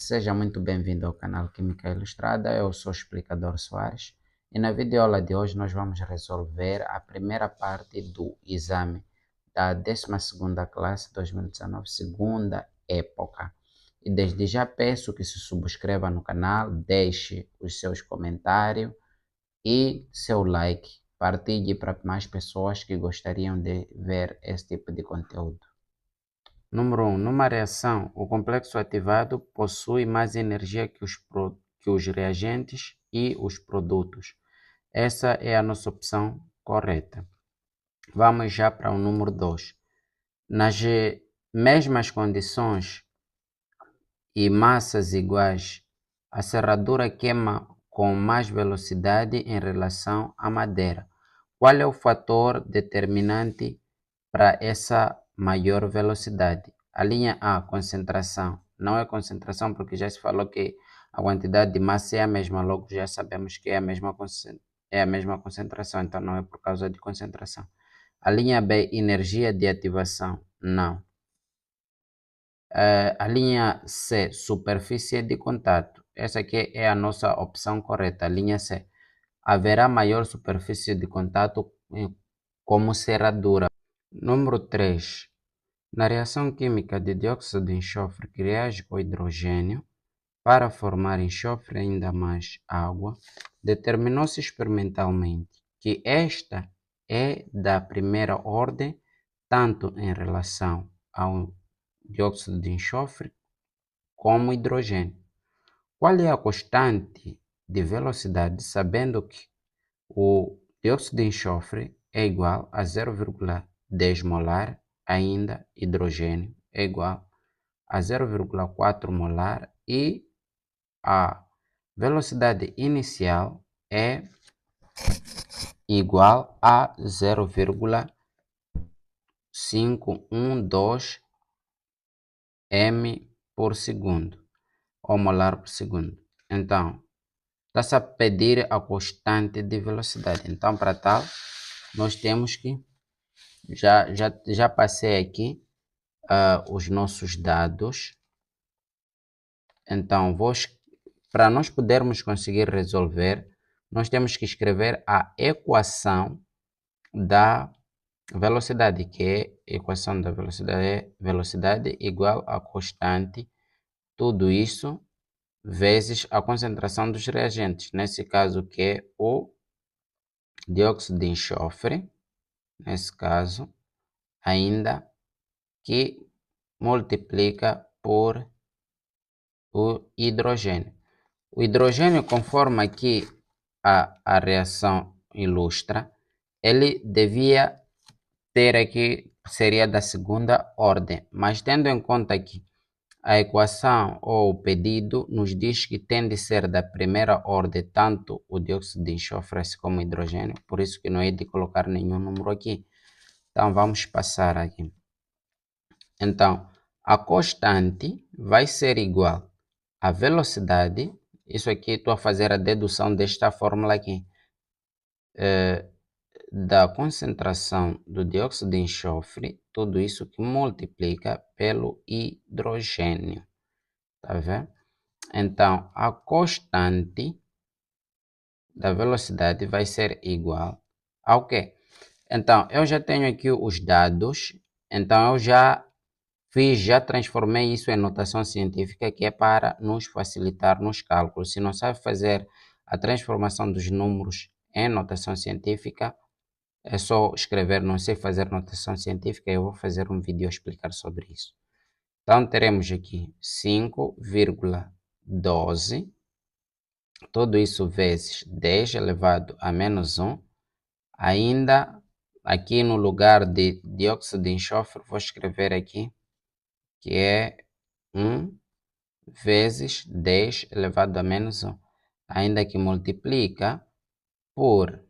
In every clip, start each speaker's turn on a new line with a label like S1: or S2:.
S1: Seja muito bem-vindo ao canal Química Ilustrada, eu sou o Explicador Soares e na videoaula de hoje nós vamos resolver a primeira parte do exame da 12ª classe 2019, segunda época. E desde já peço que se subscreva no canal, deixe os seus comentários e seu like, partilhe para mais pessoas que gostariam de ver esse tipo de conteúdo. Número 1. Numa reação, o complexo ativado possui mais energia que os reagentes e os produtos. Essa é a nossa opção correta. Vamos já para o número 2. Nas mesmas condições e massas iguais, a serradura queima com mais velocidade em relação à madeira. Qual é o fator determinante para essa maior velocidade? A linha A, concentração. Não é concentração porque já se falou que a quantidade de massa é a mesma, logo já sabemos que é a mesma concentração, então não é por causa de concentração. A linha B, energia de ativação. Não. A linha C, superfície de contato. Essa aqui é a nossa opção correta, a linha C. Haverá maior superfície de contato como serradura. Número 3. Na reação química de dióxido de enxofre que reage com hidrogênio para formar enxofre ainda mais água, determinou-se experimentalmente que esta é da primeira ordem, tanto em relação ao dióxido de enxofre como hidrogênio. Qual é a constante de velocidade, sabendo que o dióxido de enxofre é igual a 0,10 molar, ainda hidrogênio é igual a 0,4 molar e a velocidade inicial é igual a 0,512 m por segundo ou molar por segundo. Então, está-se a pedir a constante de velocidade. Então, para tal, nós temos que já passei aqui os nossos dados. Então, para nós podermos conseguir resolver, nós temos que escrever a equação da velocidade, que é a equação da velocidade é velocidade igual a constante, tudo isso vezes a concentração dos reagentes, nesse caso que é o dióxido de enxofre, nesse caso, ainda que multiplica por o hidrogênio. O hidrogênio, conforme aqui a reação ilustra, ele devia ter aqui, seria da segunda ordem, mas tendo em conta que a equação ou o pedido nos diz que tem de ser da primeira ordem, tanto o dióxido de enxofre como o hidrogênio, por isso que não é de colocar nenhum número aqui. Então, vamos passar aqui. Então, a constante vai ser igual à velocidade, isso aqui estou a fazer a dedução desta fórmula aqui, da concentração do dióxido de enxofre, tudo isso que multiplica pelo hidrogênio, tá vendo? Então, a constante da velocidade vai ser igual ao quê? Então, eu já tenho aqui os dados, então eu já transformei isso em notação científica, que é para nos facilitar nos cálculos. Se não sabe fazer a transformação dos números em notação científica, é só escrever não sei fazer notação científica, eu vou fazer um vídeo a explicar sobre isso. Então, teremos aqui 5,12, tudo isso vezes 10 elevado a menos 1, ainda aqui no lugar de dióxido de enxofre, vou escrever aqui que é 1 vezes 10 elevado a menos 1, ainda que multiplica por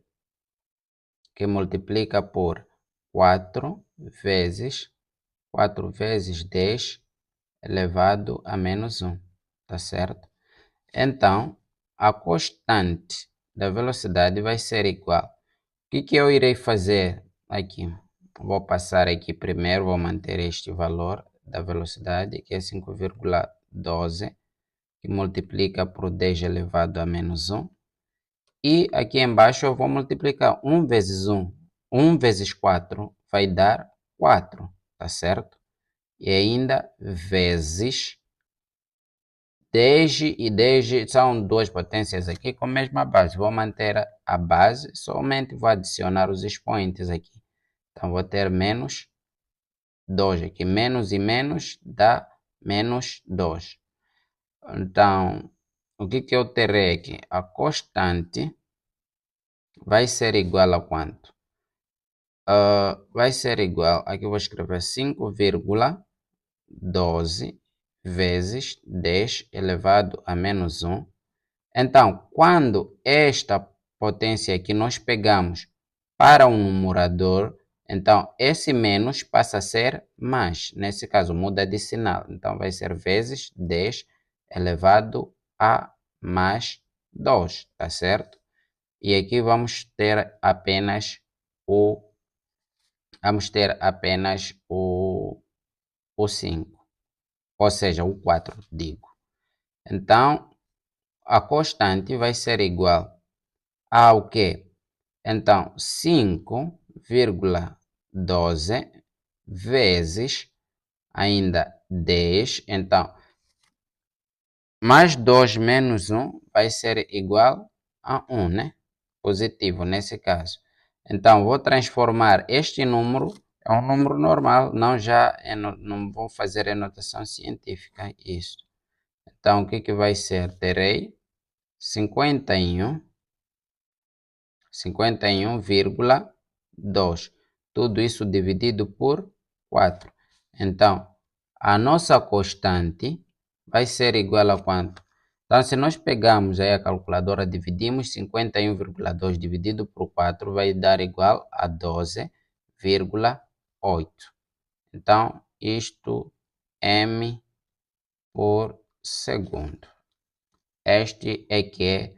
S1: 4 vezes 10 elevado a menos 1, tá certo? Então, a constante da velocidade vai ser igual. O que eu irei fazer aqui? Vou passar aqui primeiro, vou manter este valor da velocidade, que é 5,12, que multiplica por 10 elevado a menos 1. E aqui embaixo eu vou multiplicar 1 vezes 1. 1 vezes 4 vai dar 4, tá certo? E ainda vezes 10 e 10 são duas potências aqui com a mesma base. Vou manter a base, somente vou adicionar os expoentes aqui. Então, vou ter menos 2 aqui. Menos e menos dá menos 2. Então, o que eu terei aqui? A constante vai ser igual a quanto? Vai ser igual, aqui eu vou escrever 5,12 vezes 10 elevado a menos 1. Então, quando esta potência aqui nós pegamos para um numerador, então esse menos passa a ser mais. Nesse caso, muda de sinal. Então, vai ser vezes 10 elevado a mais 2, tá certo? E aqui vamos ter apenas o 5, ou seja, o 4, digo. Então, a constante vai ser igual ao quê? Então, 5,12 vezes ainda 10. Então, mais 2 menos 1 vai ser igual a 1, né? Positivo nesse caso. Então, vou transformar este número em um número normal, não vou fazer a notação científica, isso. Então, o que vai ser? Terei 51,2. Tudo isso dividido por 4. Então, a nossa constante vai ser igual a quanto? Então, se nós pegarmos aí a calculadora, dividimos 51,2 dividido por 4, vai dar igual a 12,8. Então, isto m por segundo. Este é que é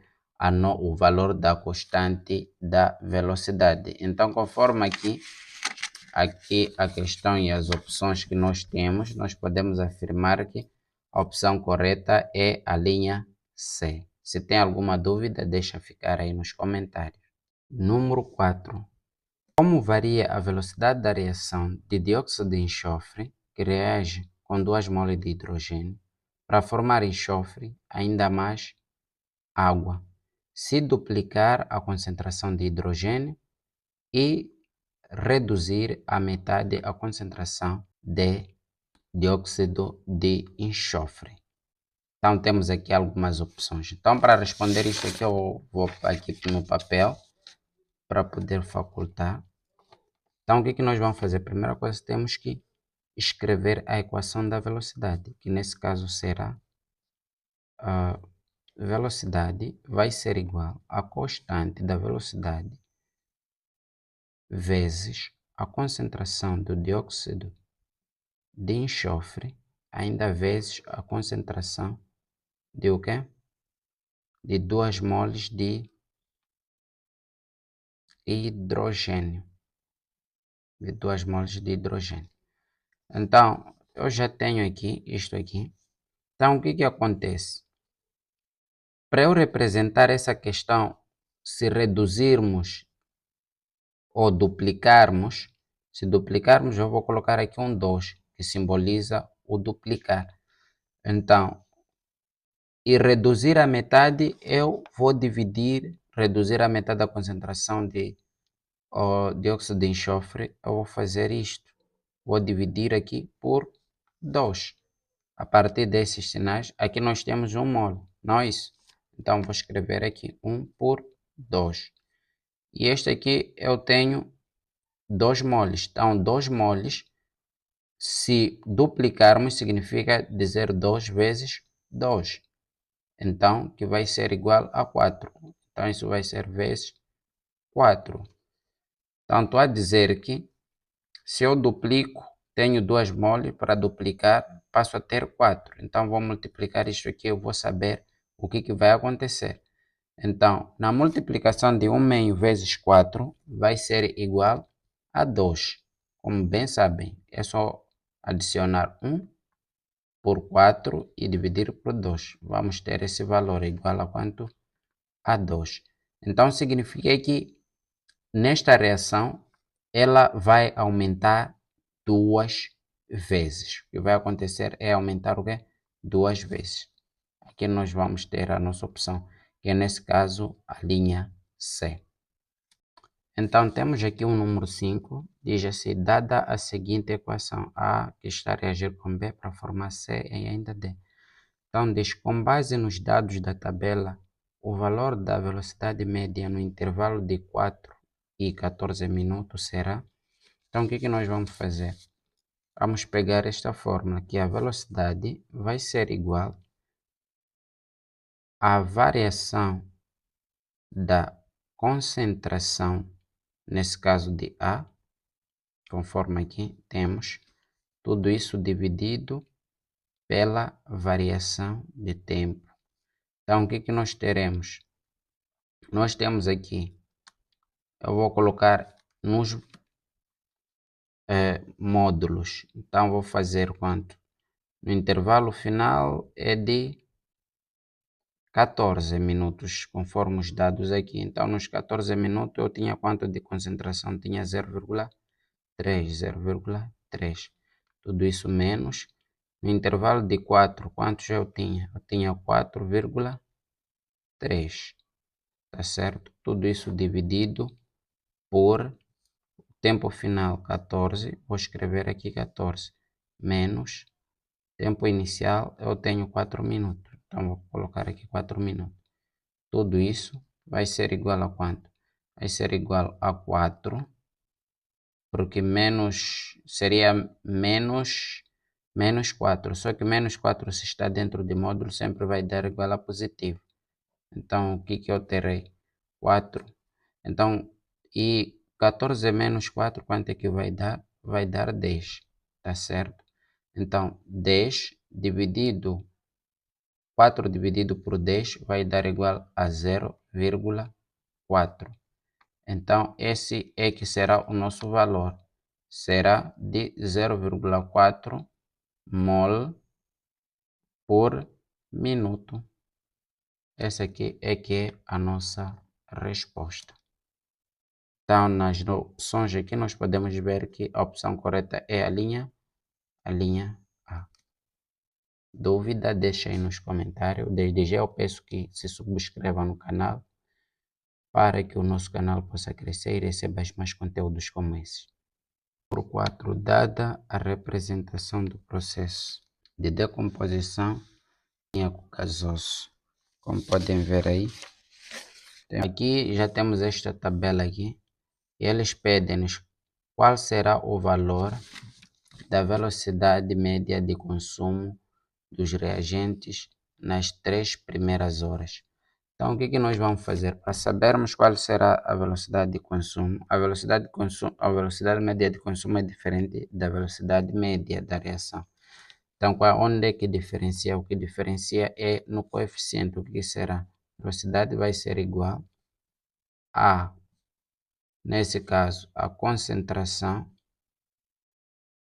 S1: o valor da constante da velocidade. Então, conforme aqui a questão e as opções que nós temos, nós podemos afirmar que a opção correta é a linha C. Se tem alguma dúvida, deixa ficar aí nos comentários. Número 4. Como varia a velocidade da reação de dióxido de enxofre, que reage com 2 moles de hidrogênio, para formar enxofre, ainda mais água, se duplicar a concentração de hidrogênio e reduzir a metade a concentração de dióxido de enxofre? Então, temos aqui algumas opções. Então, para responder isto aqui, eu vou aqui no papel para poder facultar. Então, o que nós vamos fazer? Primeira coisa, temos que escrever a equação da velocidade, que nesse caso será velocidade vai ser igual à constante da velocidade vezes a concentração do dióxido de enxofre, ainda vezes a concentração de o quê? De 2 moles de hidrogênio. De 2 moles de hidrogênio. Então, eu já tenho aqui isto aqui. Então, o que acontece? Para eu representar essa questão, se reduzirmos ou duplicarmos, se duplicarmos, eu vou colocar aqui um 2, que simboliza o duplicar. Então, e reduzir a metade, eu vou reduzir a metade da concentração de dióxido de enxofre, eu vou fazer isto. Vou dividir aqui por 2. A partir desses sinais, aqui nós temos 1 mol, não é isso? Então, vou escrever aqui 1 por 2. E este aqui eu tenho 2 moles. Então, 2 moles, se duplicarmos, significa dizer 2 vezes 2. Então, que vai ser igual a 4. Então, isso vai ser vezes 4. Então, estou a dizer que se eu duplico, tenho 2 moles, para duplicar, passo a ter 4. Então, vou multiplicar isso aqui, eu vou saber o que vai acontecer. Então, na multiplicação de 1 meio vezes 4, vai ser igual a 2. Como bem sabem, é só adicionar 1 por 4 e dividir por 2. Vamos ter esse valor igual a quanto? A 2. Então, significa que nesta reação, ela vai aumentar 2 vezes. O que vai acontecer é aumentar o quê? 2 vezes. Aqui nós vamos ter a nossa opção, que é nesse caso a linha C. Então, temos aqui o número 5, diz assim, dada a seguinte equação, A que está a reagir com B para formar C e ainda D. Então, diz, com base nos dados da tabela, o valor da velocidade média no intervalo de 4 e 14 minutos será... Então, o que nós vamos fazer? Vamos pegar esta fórmula, que a velocidade vai ser igual à variação da concentração, nesse caso de A, conforme aqui temos, tudo isso dividido pela variação de tempo. Então, o que nós teremos? Nós temos aqui, eu vou colocar nos módulos. Então, vou fazer quanto? No intervalo final é de 14 minutos, conforme os dados aqui. Então, nos 14 minutos eu tinha quanto de concentração? Tinha 0,3. Tudo isso menos. No intervalo de 4, quantos eu tinha? Eu tinha 4,3. Tá certo? Tudo isso dividido por tempo final 14. Vou escrever aqui 14 menos tempo inicial. Eu tenho 4 minutos. Então, vou colocar aqui 4 minutos. Tudo isso vai ser igual a quanto? Vai ser igual a 4, porque menos seria menos 4. Só que menos 4, se está dentro de módulo, sempre vai dar igual a positivo. Então, o que eu terei? 4. Então, e 14 menos 4, quanto é que vai dar? Vai dar 10, tá certo? Então, 10 dividido 4 dividido por 10 vai dar igual a 0,4. Então, esse é que será o nosso valor. Será de 0,4 mol por minuto. Essa aqui é que é a nossa resposta. Então, nas opções aqui, nós podemos ver que a opção correta é a linha A. Dúvida, deixa aí nos comentários. Desde já eu peço que se subscreva no canal para que o nosso canal possa crescer e receber mais conteúdos como esse. Número 4. Dada a representação do processo de decomposição em água gasoso. Como podem ver aí, aqui já temos esta tabela aqui. E eles pedem-nos qual será o valor da velocidade média de consumo dos reagentes nas 3 primeiras horas. Então, o que nós vamos fazer? Para sabermos qual será a velocidade de consumo, a velocidade média de consumo é diferente da velocidade média da reação. Então, onde é que diferencia? O que diferencia é no coeficiente. O que será? A velocidade vai ser igual a, nesse caso, a concentração,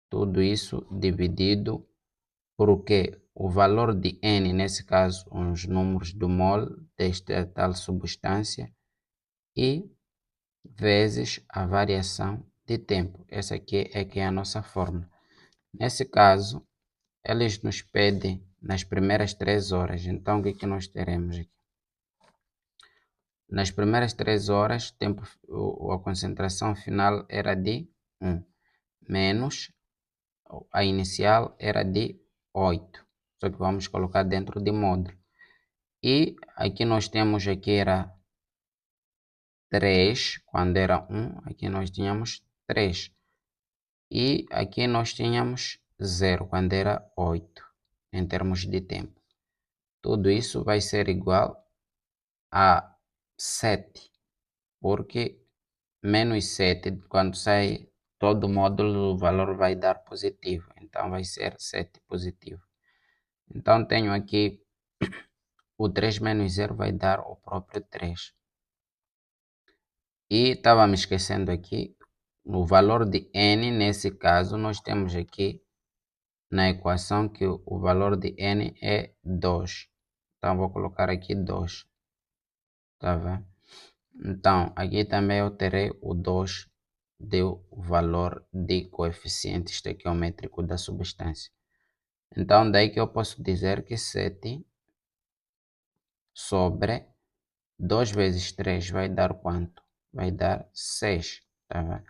S1: tudo isso dividido por o quê? O valor de N, nesse caso, os números do mol desta tal substância, e vezes a variação de tempo. Essa aqui é que é a nossa fórmula. Nesse caso, eles nos pedem nas primeiras 3 horas. Então, o que nós teremos aqui? Nas primeiras 3 horas, a concentração final era de 1, menos a inicial era de 8. Só que vamos colocar dentro de módulo. E aqui nós temos, aqui era 3, quando era 1, aqui nós tínhamos 3. E aqui nós tínhamos 0, quando era 8, em termos de tempo. Tudo isso vai ser igual a 7, porque menos 7, quando sai todo o módulo, o valor vai dar positivo. Então, vai ser 7 positivo. Então, tenho aqui o 3 menos 0 vai dar o próprio 3. E estava me esquecendo aqui, no valor de N, nesse caso, nós temos aqui na equação que o valor de n é 2. Então, vou colocar aqui 2. Tá vendo? Então, aqui também eu terei o 2 do valor de coeficiente estequiométrico da substância. Então, daí que eu posso dizer que 7 sobre 2 vezes 3 vai dar quanto? Vai dar 6. Tá vendo?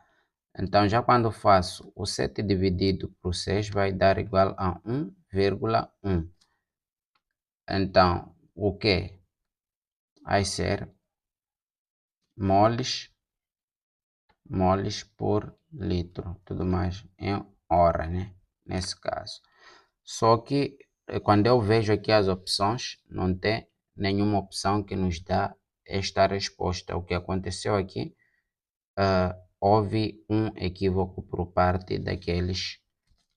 S1: Então, já quando faço o 7 dividido por 6 vai dar igual a 1,1. Então, o que? Vai ser moles por litro, tudo mais em hora, né? Nesse caso. Só que quando eu vejo aqui as opções, não tem nenhuma opção que nos dá esta resposta. O que aconteceu aqui, houve um equívoco por parte daqueles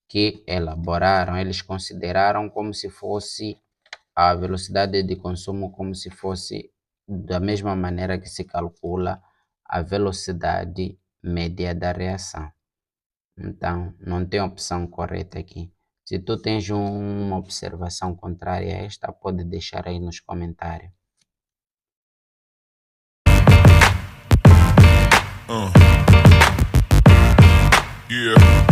S1: que elaboraram. Eles consideraram como se fosse a velocidade de consumo como se fosse da mesma maneira que se calcula a velocidade média da reação. Então, não tem opção correta aqui. Se tu tens uma observação contrária a esta, pode deixar aí nos comentários.
S2: Yeah.